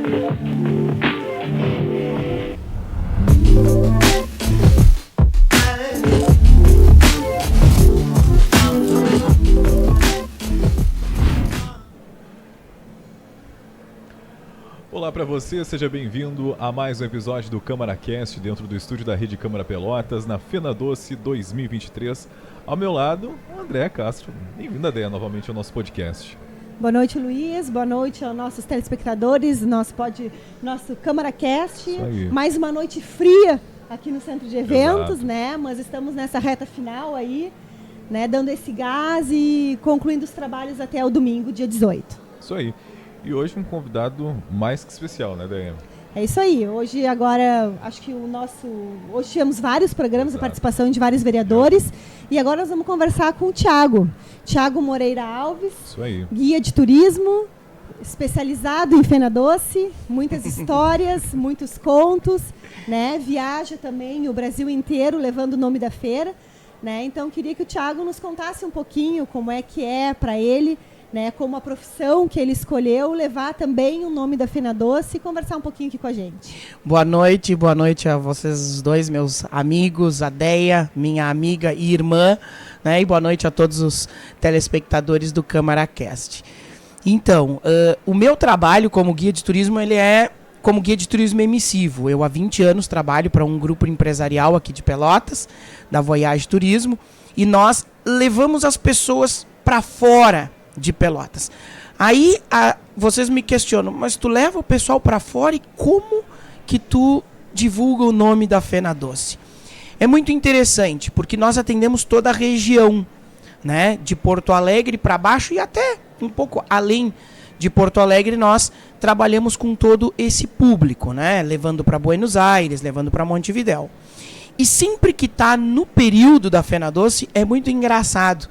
Olá para você, seja bem-vindo a mais um episódio do CâmaraCast dentro do estúdio da Rede Câmara Pelotas, na FenaDoce 2023. Ao meu lado, o André Castro. Bem-vindo, André, novamente ao nosso podcast. Boa noite, Luiz. Boa noite aos nossos telespectadores, nosso CâmaraCast. Mais uma noite fria aqui no Centro de Eventos, né? Mas estamos nessa reta final aí, né? Dando esse gás e concluindo os trabalhos até o domingo, dia 18. Isso aí. E hoje um convidado mais que especial, né, Daiane? É isso aí. Hoje, agora, acho que hoje tivemos vários programas de participação de vários vereadores. E agora nós vamos conversar com o Thiago Moreira Alves, isso aí. Guia de turismo, especializado em FenaDoce, muitas histórias, muitos contos, né? Viaja também o Brasil inteiro levando o nome da feira, né? Então, queria que o Thiago nos contasse um pouquinho como é que é para ele, né, como a profissão que ele escolheu, levar também o nome da FenaDoce e conversar um pouquinho aqui com a gente. Boa noite a vocês dois, meus amigos, a Deia, minha amiga e irmã, né, e boa noite a todos os telespectadores do CâmaraCast. Então, o meu trabalho como guia de turismo, ele é como guia de turismo emissivo. Eu há 20 anos trabalho para um grupo empresarial aqui de Pelotas, da Voyage Turismo, e nós levamos as pessoas para fora de Pelotas. Aí vocês me questionam, mas tu leva o pessoal para fora e como que tu divulga o nome da FenaDoce? É muito interessante, porque nós atendemos toda a região, né, de Porto Alegre para baixo e até um pouco além de Porto Alegre. Nós trabalhamos com todo esse público, né, levando para Buenos Aires, levando para Montevidéu. E sempre que está no período da FenaDoce é muito engraçado.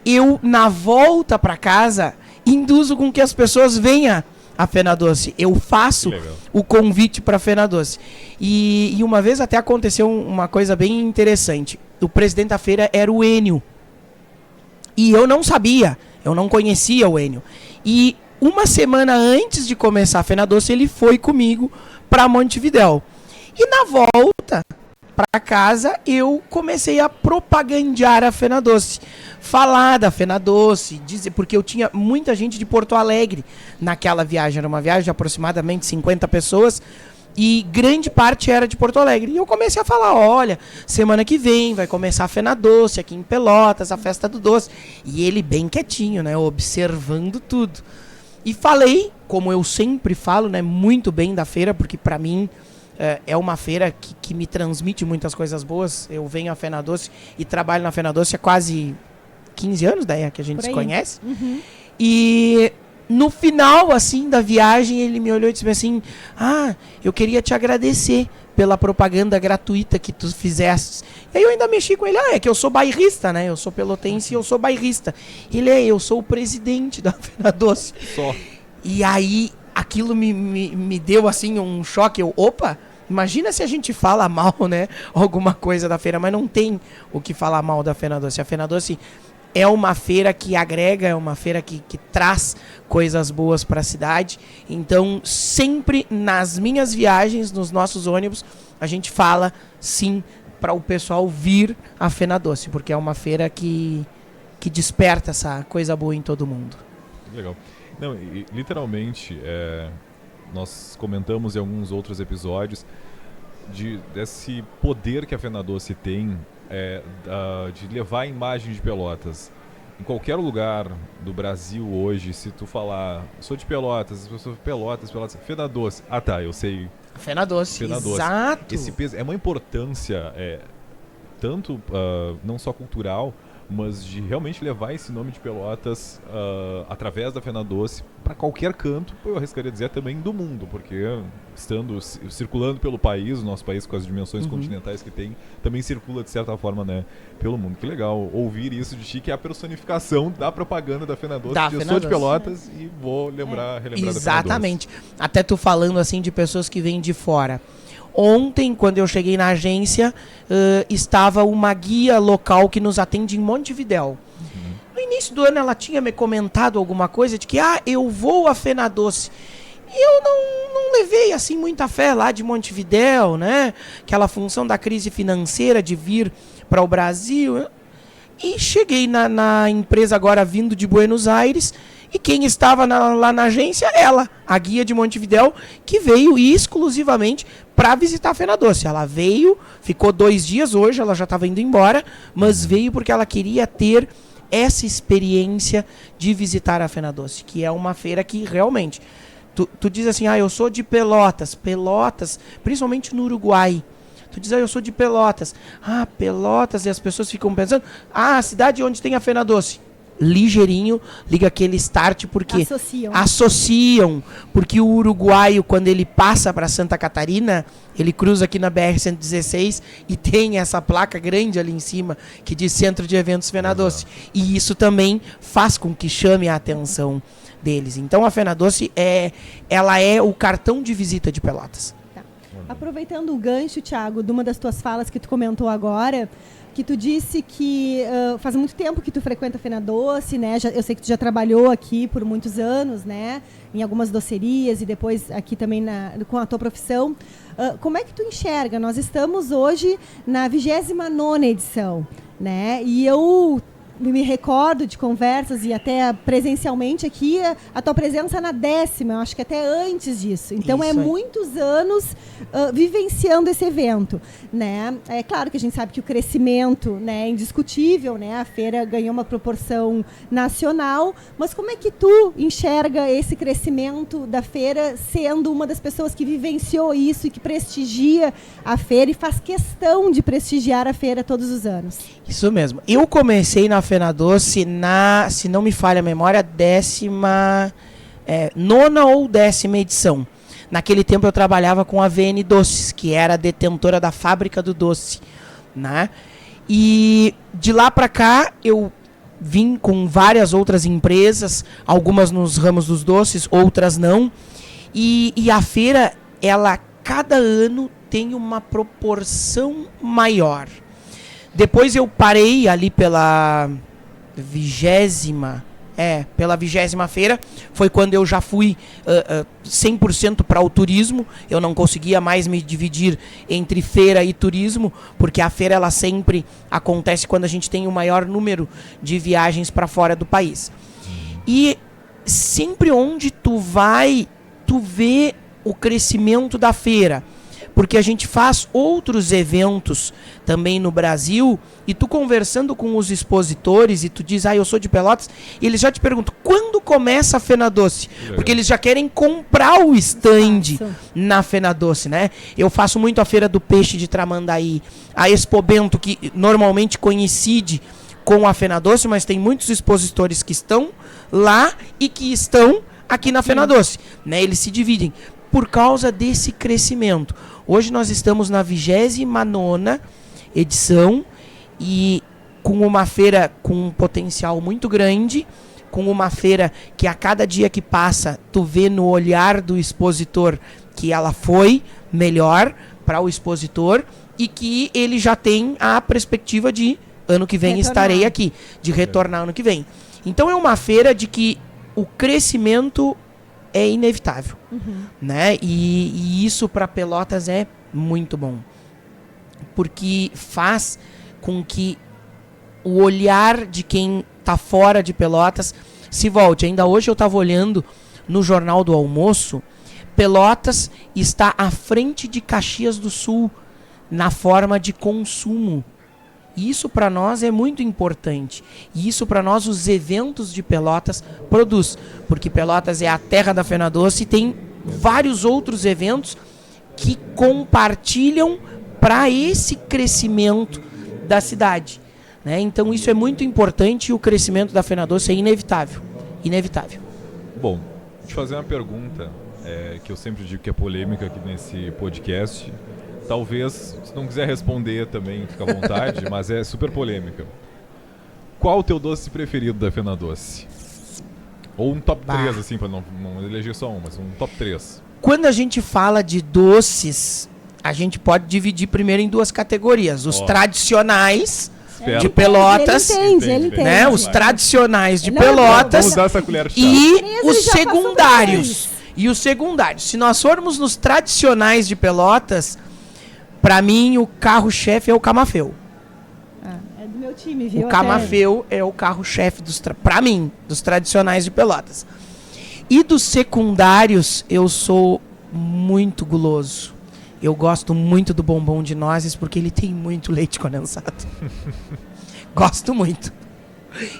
Eu, na volta para casa, induzo com que as pessoas venham à FenaDoce. Eu faço o convite para a FenaDoce. E uma vez até aconteceu uma coisa bem interessante. O presidente da feira era o Enio. E eu não sabia, eu não conhecia o Enio. E uma semana antes de começar a FenaDoce, ele foi comigo para Montevidéu. E na volta para casa, eu comecei a propagandear a FenaDoce. Falar da FenaDoce, dizer, porque eu tinha muita gente de Porto Alegre naquela viagem. Era uma viagem de aproximadamente 50 pessoas e grande parte era de Porto Alegre. E eu comecei a falar, olha, semana que vem vai começar a FenaDoce aqui em Pelotas, a festa do doce. E ele bem quietinho, né, observando tudo. E falei, como eu sempre falo, né, muito bem da feira, porque para mim é uma feira que me transmite muitas coisas boas. Eu venho à FenaDoce e trabalho na FenaDoce há quase 15 anos, daí que a gente se conhece. Uhum. E no final, assim, da viagem, ele me olhou e disse assim, eu queria te agradecer pela propaganda gratuita que tu fizeste. E aí eu ainda mexi com ele, é que eu sou bairrista, né? Eu sou pelotense e eu sou bairrista. Eu sou o presidente da FenaDoce. Só. E aí aquilo me deu, assim, um choque. Imagina se a gente fala mal, né? Alguma coisa da feira, mas não tem o que falar mal da FenaDoce. A FenaDoce é uma feira que agrega, é uma feira que traz coisas boas para a cidade. Então, sempre nas minhas viagens, nos nossos ônibus, a gente fala, sim, para o pessoal vir à FenaDoce, porque é uma feira que desperta essa coisa boa em todo mundo. Legal. Não, literalmente, nós comentamos em alguns outros episódios desse poder que a FenaDoce tem de levar a imagem de Pelotas. Em qualquer lugar do Brasil hoje, se tu falar, sou de Pelotas, as pessoas Pelotas, FenaDoce. Eu sei. FenaDoce, exato. Esse peso é uma importância, tanto não só cultural, mas de realmente levar esse nome de Pelotas através da FenaDoce para qualquer canto, eu arriscaria dizer também do mundo, porque estando circulando pelo país, o nosso país com as dimensões continentais que tem, também circula de certa forma, né, pelo mundo. Que legal ouvir isso de ti, que é a personificação da propaganda da FenaDoce. Eu sou de Pelotas e vou relembrar da FenaDoce. Exatamente. Até tu falando assim de pessoas que vêm de fora. Ontem, quando eu cheguei na agência, estava uma guia local que nos atende em Montevidéu. No início do ano ela tinha me comentado alguma coisa de que eu vou à FenaDoce. E eu não levei assim muita fé lá de Montevidéu, né? Aquela função da crise financeira de vir para o Brasil. E cheguei na empresa agora vindo de Buenos Aires, e quem estava lá na agência, ela, a guia de Montevidéu, que veio exclusivamente para visitar a Fena Doce. Ela veio, ficou 2 dias, hoje ela já estava indo embora, mas veio porque ela queria ter essa experiência de visitar a Fena Doce, que é uma feira que realmente, tu diz assim, eu sou de Pelotas, principalmente no Uruguai. Tu diz, eu sou de Pelotas. Pelotas, e as pessoas ficam pensando, a cidade onde tem a Fena Doce. Ligeirinho, liga aquele start, porque associam, porque o uruguaio, quando ele passa para Santa Catarina, ele cruza aqui na BR-116 e tem essa placa grande ali em cima que diz Centro de Eventos Fena Doce. E isso também faz com que chame a atenção deles. Então a Fena Doce ela é o cartão de visita de Pelotas. Aproveitando o gancho, Thiago, de uma das tuas falas que tu comentou agora, que tu disse que faz muito tempo que tu frequenta a Fena Doce, né? Eu sei que tu já trabalhou aqui por muitos anos, né? Em algumas docerias e depois aqui também com a tua profissão. Como é que tu enxerga? Nós estamos hoje na 29ª edição, né? E eu me recordo de conversas e até presencialmente aqui, a tua presença na 10ª, eu acho que até antes disso. Então, muitos anos vivenciando esse evento, né? É claro que a gente sabe que o crescimento, né, é indiscutível, né? A feira ganhou uma proporção nacional, mas como é que tu enxerga esse crescimento da feira sendo uma das pessoas que vivenciou isso e que prestigia a feira e faz questão de prestigiar a feira todos os anos? Isso mesmo. Eu comecei na Fena Doce se não me falha a memória, 9ª ou 10ª edição. Naquele tempo eu trabalhava com a VN Doces, que era a detentora da fábrica do doce, né? E de lá para cá eu vim com várias outras empresas, algumas nos ramos dos doces, outras não. E a feira, ela cada ano tem uma proporção maior. Depois eu parei ali pela 20ª feira, foi quando eu já fui 100% para o turismo. Eu não conseguia mais me dividir entre feira e turismo, porque a feira ela sempre acontece quando a gente tem o maior número de viagens para fora do país. E sempre onde tu vai, tu vê o crescimento da feira. Porque a gente faz outros eventos também no Brasil, e tu conversando com os expositores, e tu diz, eu sou de Pelotas, e eles já te perguntam, quando começa a Fena Doce? Porque eles já querem comprar o stand na Fena Doce, né? Eu faço muito a Feira do Peixe de Tramandaí, a Expo Bento, que normalmente coincide com a Fena Doce, mas tem muitos expositores que estão lá e que estão aqui na Fena Doce, né? Eles se dividem por causa desse crescimento. Hoje nós estamos na 29ª edição e com uma feira com um potencial muito grande, com uma feira que a cada dia que passa, tu vê no olhar do expositor que ela foi melhor para o expositor e que ele já tem a perspectiva de ano que vem estarei aqui, de retornar ano que vem. Então é uma feira de que o crescimento é inevitável, né? E isso para Pelotas é muito bom, porque faz com que o olhar de quem está fora de Pelotas se volte. Ainda hoje eu estava olhando no Jornal do Almoço, Pelotas está à frente de Caxias do Sul na forma de consumo. Isso para nós é muito importante. E isso para nós os eventos de Pelotas produz. Porque Pelotas é a terra da Fena Doce e tem vários outros eventos que compartilham para esse crescimento da cidade, né? Então isso é muito importante e o crescimento da Fena Doce é inevitável. Inevitável. Bom, vou te fazer uma pergunta que eu sempre digo que é polêmica aqui nesse podcast. Talvez, se não quiser responder também, fica à vontade, mas é super polêmica. Qual o teu doce preferido da Fena Doce? Ou um top 3, assim, para não eleger só um, mas um top 3. Quando a gente fala de doces, a gente pode dividir primeiro em 2 categorias. Os tradicionais de Pelotas, ele entende. Né? Os tradicionais de Pelotas vamos dar essa colher de chá. E os secundários. E os secundários, se nós formos nos tradicionais de Pelotas, pra mim o carro-chefe é o Camafeu. É do meu time, viu? O Camafeu é o carro-chefe, pra mim, dos tradicionais de Pelotas. E dos secundários, eu sou muito guloso. Eu gosto muito do bombom de nozes porque ele tem muito leite condensado. Gosto muito.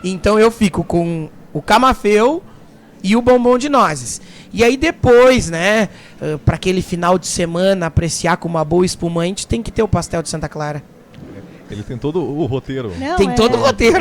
Então eu fico com o Camafeu e o bombom de nozes. E aí depois, né, para aquele final de semana, apreciar com uma boa espumante, tem que ter o pastel de Santa Clara. Ele tem todo o roteiro. Não, Tem todo o roteiro.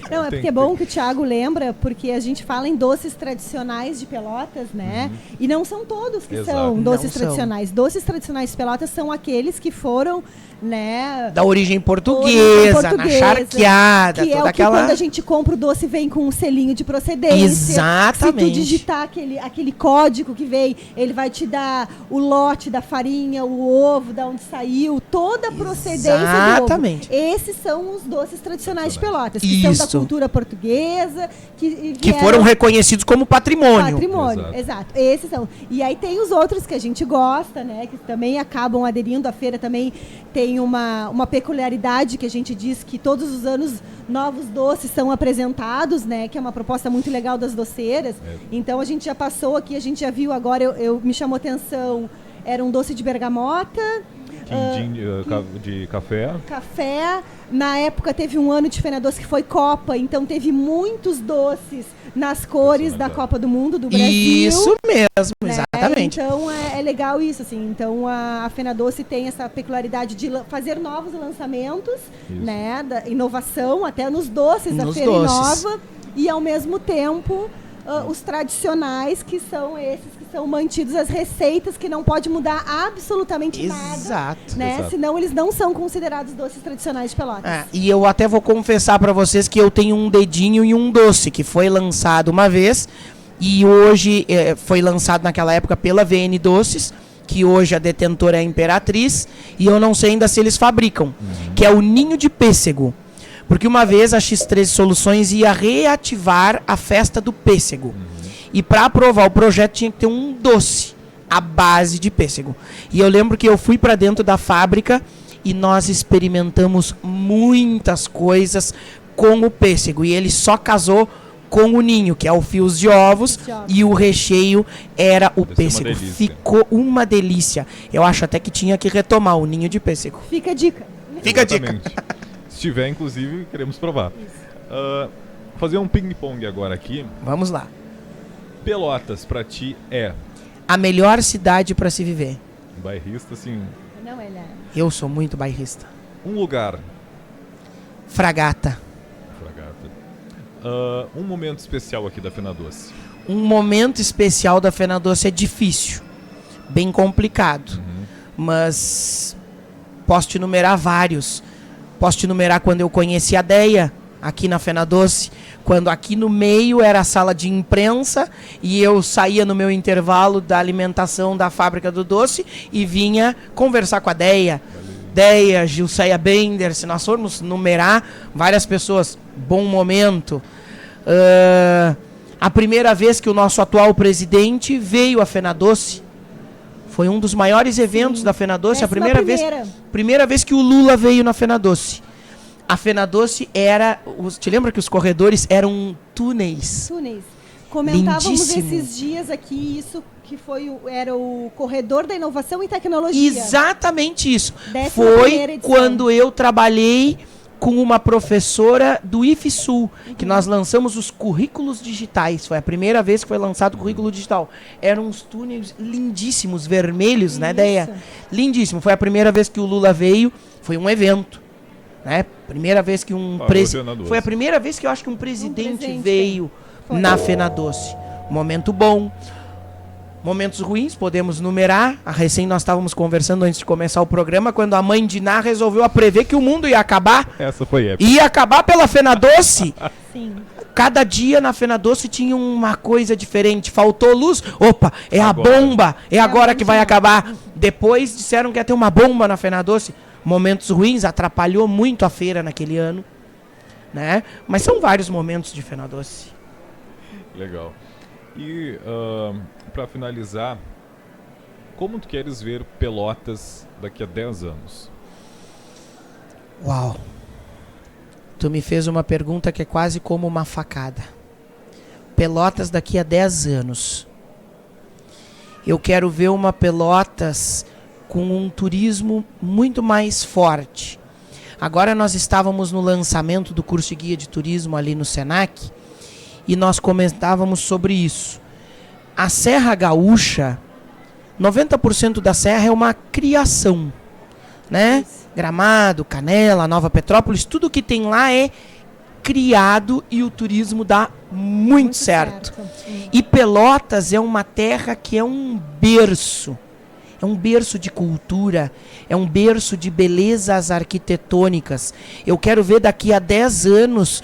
Não, é porque é bom que o Thiago lembra, porque a gente fala em doces tradicionais de Pelotas, né? E não são todos que Exato. são doces Não são. tradicionais. Doces tradicionais de Pelotas são aqueles que foram, né? Da origem portuguesa, na charqueada, que é toda o que aquela... quando a gente compra o doce vem com um selinho de procedência. Exatamente. Se tu digitar aquele código que vem, ele vai te dar o lote da farinha, o ovo, da onde saiu, toda a procedência Exatamente. do ovo. Esses são os doces tradicionais de Pelotas, que são da Isso. cultura portuguesa, que Que vieram- foram reconhecidos como patrimônio. Patrimônio, Exato. exato. Esses são. E aí tem os outros que a gente gosta, né? Que também acabam aderindo. A feira também tem uma peculiaridade que a gente diz que todos os anos novos doces são apresentados, né? Que é uma proposta muito legal das doceiras. Então a gente já passou aqui, a gente já viu agora, me chamou atenção, era um doce de bergamota. Quindim de café. Café. Na época teve um ano de Fena Doce que foi Copa, então teve muitos doces nas cores da Copa do Mundo do Brasil. Isso mesmo, né? exatamente. Então é legal isso, assim. Então a Fena Doce tem essa peculiaridade de fazer novos lançamentos, Isso. né? Da inovação, até nos doces a Nos feira doces. inova. E ao mesmo tempo os tradicionais, que são esses que são mantidos, as receitas que não pode mudar absolutamente nada. Exato. Né? Exato. Senão eles não são considerados doces tradicionais de Pelotas. E eu até vou confessar pra vocês que eu tenho um dedinho em um doce que foi lançado uma vez e hoje foi lançado naquela época pela VN Doces, que hoje a detentora é a Imperatriz, e eu não sei ainda se eles fabricam, que é o ninho de pêssego. Porque uma vez a X13 Soluções ia reativar a festa do pêssego. E para aprovar o projeto tinha que ter um doce à base de pêssego. E eu lembro que eu fui para dentro da fábrica e nós experimentamos muitas coisas com o pêssego. E ele só casou com o ninho, que é o fios de ovos, e o recheio era o Deve ser uma pêssego. delícia. Ficou uma delícia. Eu acho até que tinha que retomar o ninho de pêssego. Fica a dica. Fica a dica. Exatamente. Se tiver, inclusive, queremos provar. Fazer um ping-pong agora aqui. Vamos lá. Pelotas, pra ti, é A melhor cidade para se viver. bairrista, assim, Não, ele é. Eu sou muito bairrista. um lugar, Fragata. Fragata. Um momento especial aqui da Fena Doce. Um momento especial da Fena Doce é difícil. Bem complicado. Mas posso te numerar vários. Posso te numerar quando eu conheci a Deia, aqui na Fena Doce. Quando aqui no meio era a sala de imprensa e eu saía no meu intervalo da alimentação da fábrica do doce e vinha conversar com a Deia. Deia, Gilceia Bender, se nós formos numerar várias pessoas, bom momento. A primeira vez que o nosso atual presidente veio à Fena Doce, foi um dos maiores eventos da Fena Doce, a primeira vez que o Lula veio na Fena Doce. A Fena Doce era, te lembra que os corredores eram túneis? Túneis. Comentávamos Lindíssimo. esses dias aqui isso que era o corredor da inovação e tecnologia. Exatamente isso. 11ª Foi edição. quando eu trabalhei com uma professora do IFSUL, que nós lançamos os currículos digitais. Foi a primeira vez que foi lançado o currículo digital. Eram uns túneis lindíssimos, vermelhos, né, Deia? Lindíssimo. Foi a primeira vez que o Lula veio, foi um evento. Né? Primeira vez que foi a primeira vez que eu acho que um presidente veio na Fena Doce. Momento bom. Momentos ruins, podemos numerar. Recém nós estávamos conversando antes de começar o programa, quando a mãe de Ná resolveu prever que o mundo ia acabar. Essa foi épica. Ia acabar pela Fena Doce. Sim. Cada dia na Fena Doce tinha uma coisa diferente. Faltou luz. Opa, é Agora. a bomba. É agora que vai acabar. Depois disseram que ia ter uma bomba na Fena Doce. Momentos ruins, atrapalhou muito a feira naquele ano. Né? Mas são vários momentos de Fena Doce. Legal. E, para finalizar, como tu queres ver Pelotas daqui a 10 anos? Uau! Tu me fez uma pergunta que é quase como uma facada. Pelotas daqui a 10 anos. Eu quero ver uma Pelotas com um turismo muito mais forte. Agora nós estávamos no lançamento do curso de guia de turismo ali no Senac e nós comentávamos sobre isso. A Serra Gaúcha, 90% da serra é uma criação, né? Gramado, Canela, Nova Petrópolis, tudo que tem lá é criado e o turismo dá muito certo. E Pelotas é uma terra que é um berço. É um berço de cultura, é um berço de belezas arquitetônicas. Eu quero ver daqui a 10 anos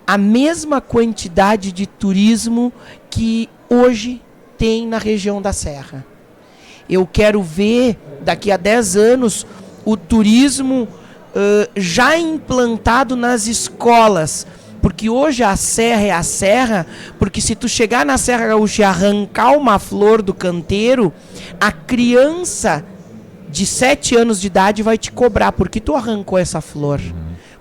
a mesma quantidade de turismo que hoje tem na região da Serra. Eu quero ver daqui a 10 anos o turismo já implantado nas escolas. Porque hoje a serra é a serra, porque se tu chegar na Serra Gaúcha e arrancar uma flor do canteiro, a criança de 7 anos de idade vai te cobrar, porque tu arrancou essa flor.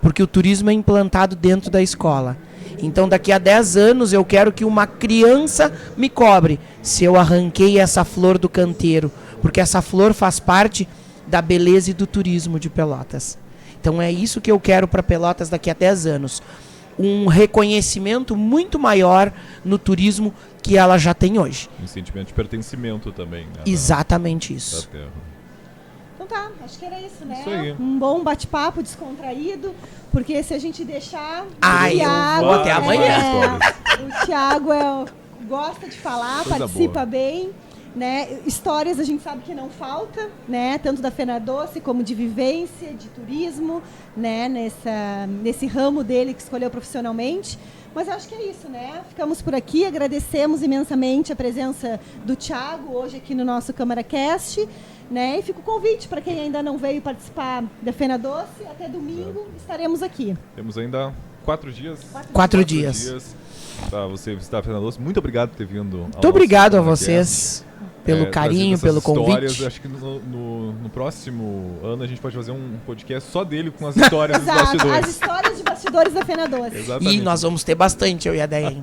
Porque o turismo é implantado dentro da escola. Então daqui a 10 anos eu quero que uma criança me cobre se eu arranquei essa flor do canteiro, porque essa flor faz parte da beleza e do turismo de Pelotas. Então é isso que eu quero para Pelotas daqui a 10 anos. Um reconhecimento muito maior no turismo que ela já tem hoje. Um sentimento de pertencimento também, né? Exatamente isso. Da terra. Então tá, acho que era isso, né? Isso aí. Um bom bate-papo descontraído, porque se a gente deixar... Ai, eu vou até amanhã. O Thiago gosta de falar, Coisa participa boa. bem, né? Histórias a gente sabe que não falta, né? Tanto da Fena Doce como de vivência, de turismo, né? Nesse ramo dele que escolheu profissionalmente. Mas eu acho que é isso, né? Ficamos por aqui, agradecemos imensamente a presença do Thiago hoje aqui no nosso CâmaraCast, né? E fica o convite para quem ainda não veio participar da Fena Doce, até domingo estaremos aqui. Temos ainda 4 dias. 4 dias. Para você visitar a Fena Doce. Muito obrigado por ter vindo. Muito obrigado a vocês pelo carinho, pelo convite. Acho que no próximo ano a gente pode fazer um podcast só dele com as histórias dos Exato, bastidores. as histórias de bastidores da Fena Doce. Exatamente. E nós vamos ter bastante, eu e a Deia.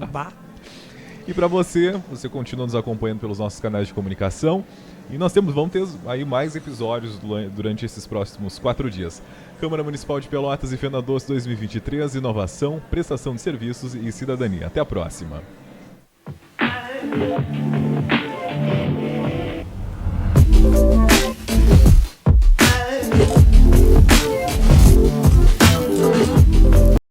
E para você continua nos acompanhando pelos nossos canais de comunicação. E vamos ter aí mais episódios durante esses próximos 4 dias. Câmara Municipal de Pelotas e Fena Doce 2023, inovação, prestação de serviços e cidadania. Até a próxima.